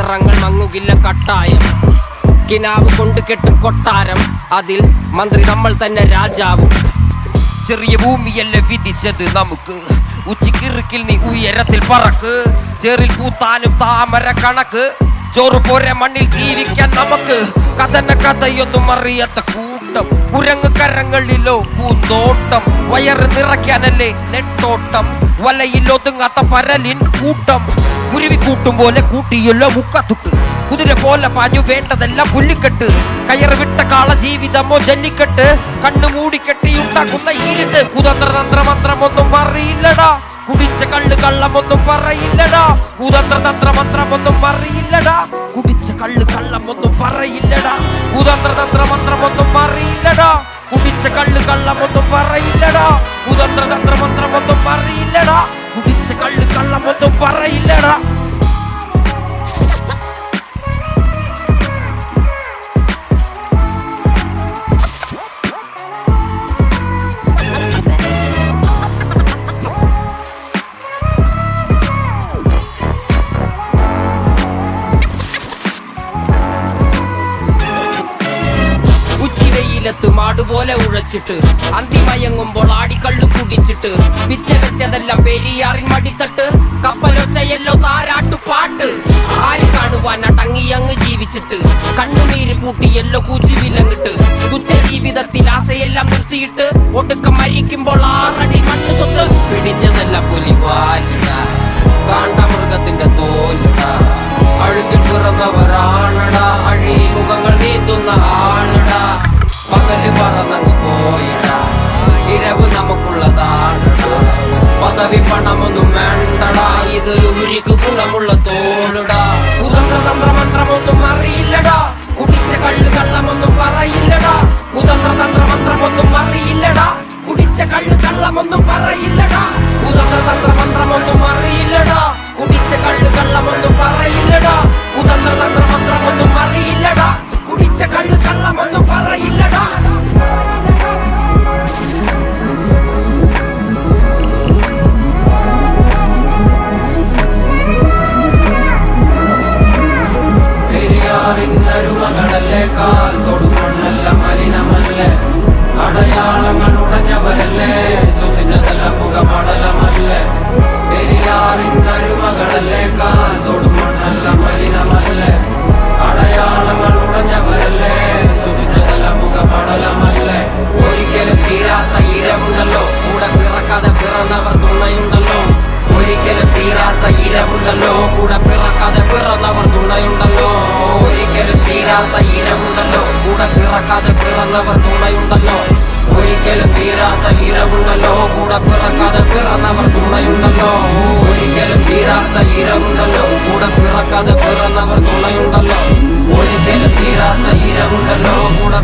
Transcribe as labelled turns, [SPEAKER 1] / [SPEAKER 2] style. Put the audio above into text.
[SPEAKER 1] നിറങ്ങൾ മങ്ങുകില്ല കട്ടായം. കിനാവ് കൊണ്ട് കെട്ടും കൊട്ടാരം, അതിൽ മന്ത്രി നമ്മൾ തന്നെ രാജാവും.
[SPEAKER 2] ചെറിയ ഭൂമിയല്ലേ വിധിച്ചത് നമുക്ക്, ഉച്ചക്കിറുക്കിൽ നീ ഉയരത്തിൽ പറക്ക്. ചേറിൽ പൂത്താനും താമര കണക്ക്, ചോറ് പോരെ മണ്ണിൽ ജീവിക്കാൻ നമുക്ക്. കഥന കഥയൊന്നും അറിയാത്ത കൂട്ടം, കുരങ്ങ് കരങ്ങളിലോ പൂന്തോട്ടം. വയറ് നിറയ്ക്കാനല്ലേ നെട്ടോട്ടം, വലയിൽ ഒതുങ്ങാത്ത പരലിൻ കൂട്ടം. കുരുവി കൂട്ടും പോലെ കൂട്ടിയല്ലോ മുക്കത്തുട്ട്, കുതിര പോലെ പാഞ്ഞു വേണ്ടതെല്ലാം പുല്ലിക്കെട്ട്. കയറ് വിട്ട കാള ജീവിതമോ ജല്ലിക്കെട്ട്, കണ്ണു മൂടിക്കെട്ടിയുണ്ടാക്കുന്ന ഇരുട്ട്. കുതന്ത്ര തന്ത്രമന്ത്രമൊന്നും അറിയില്ലടാ, കുടിച്ച കള്ള് കള്ളമൊന്നും പറയില്ലടാ. കുതന്ത്ര തന്ത്രമന്ത്രമൊന്നും അറിയില്ലടാ, കുടിച്ച കള്ള് കള്ളമൊന്നും പറയില്ലടാ. കുതന്ത്ര തന്ത്രമന്ത്രമൊന്നും അറിയില്ലടാ, കുടിച്ച കള്ള് കള്ളമൊന്നും പറയില്ലടാ. കുതന്ത്ര തന്ത്രമന്ത്രമൊന്നും അറിയില്ലടാ, കുടിച്ച കള്ള് കള്ളമൊന്നും പറയില്ലടാ.
[SPEAKER 1] മാടുപോലെ ഉഴച്ചിട്ട് അന്തിമയങ്ങുമ്പോൾ ആടിക്കള്ളു കുടിച്ചിട്ട് പിച്ച വെച്ചതെല്ലാം പെരിയാറിൻ മടിത്തട്ട്. കപ്പലൊച്ചയല്ലോ താരാട്ടുപാട്ട്, ആര് കാണുവാൻ അടങ്ങിയങ്ങ് ജീവിച്ചിട്ട്. കണ്ണുനീര് പൂട്ടിയല്ലോ കൂച്ചി വിലങ്ങിട്ട്, തുച്ഛ ജീവിതത്തിൽ ആശയെല്ലാം നിർത്തിയിട്ട്. ഒടുക്കം മരിക്കുമ്പോൾ 6 അടി മണ്ണ് സ്വത്ത്. പിടിച്ചതെല്ലാം പുലിവാലിട, കാണ്ടമൃഗത്തിന്റെ തോലിട. അഴുകിൽ പിറന്നവരാണടാ, അഴി മുഖങ്ങൾ നീന്തുന്ന ആളടാ. പകല് പറന്നങ്ങ് പോയിടാ, ഇരവ് നമുക്കുള്ളതാണടാ. പദവി പണമൊന്നും വേണ്ടടാ, ഇത് ഉരുക്ക് ഗുണമുള്ള തോളിടാ. കുതന്ത്ര തന്ത്രമന്ത്രമൊന്നും അറിയില്ലടാ, കുടിച്ച കള്ള് കള്ളമൊന്നും പറയില്ലടാ. കുതന്ത്ര തന്ത്രമന്ത്രമൊന്നും അറിയില്ലടാ, കുടിച്ച കള്ള് കള്ളമൊന്നും പറയില്ലടാ. കുതന്ത്ര തന്ത്രമന്ത്രമൊന്നും അറിയില്ലടാ, കുടിച്ച കള്ള് കള്ളമൊന്നും പറയില്ലടാ. കുതന്ത്ര തന്ത്രമന്ത്രമൊന്നും അറിയില്ലടാ, കുടിച്ച കള്ള് കള്ളമൊന്നും പറയില്ലടാ. പെരിയാറിനരുമകളല്ലേ, കാൽ തൊടുമണ്ണല്ല മലിനമല്ലേ. അടയാളങ്ങൾ ഉടഞ്ഞവരല്ലേ, ശ്വസിച്ചതെല്ലാം പുകപടലമല്ലേ. പെരിയാറിനരുമകളല്ലേ, കാൽ തൊടുമണ്ണല്ല മലിനമല്ലേ. അടയാളങ്ങൾ ഉടഞ്ഞവരല്ലേ, ശ്വസിച്ചതെല്ലാം പുകപടലമല്ലേ. ഒരിക്കലും തീരാത്ത ഇരവുണ്ടല്ലോ, കൂടെ പിറക്കാതെ പിറന്നവർ തുണയുണ്ടല്ലോ. ഒരിക്കലും തീരാത്ത ഇരവുണ്ടല്ലോ, കൂടെ പിറക്കാതെ പിറന്നവർ തുണയുണ്ടല്ലോ. ഒരിക്കലും തീരാത്ത ഇരവുണ്ടല്ലോ, കൂടെ പിറക്കാതെ പിറന്നവർ തുണയുണ്ടല്ലോ. ഒരിക്കലും തീരാത്ത ഇരവുണ്ടല്ലോ, കൂടെ പിറക്കാതെ പിറന്നവർ തുണയുണ്ടല്ലോ. ഒരിക്കലും തീരാത്ത ഇരവുണ്ടല്ലോ, കൂടെ പിറക്കാതെ പിറന്നവർ തുണയുണ്ടല്ലോ. ഒരിക്കലും തീരാത്ത ഇരവുണ്ടല്ലോ, കൂടെ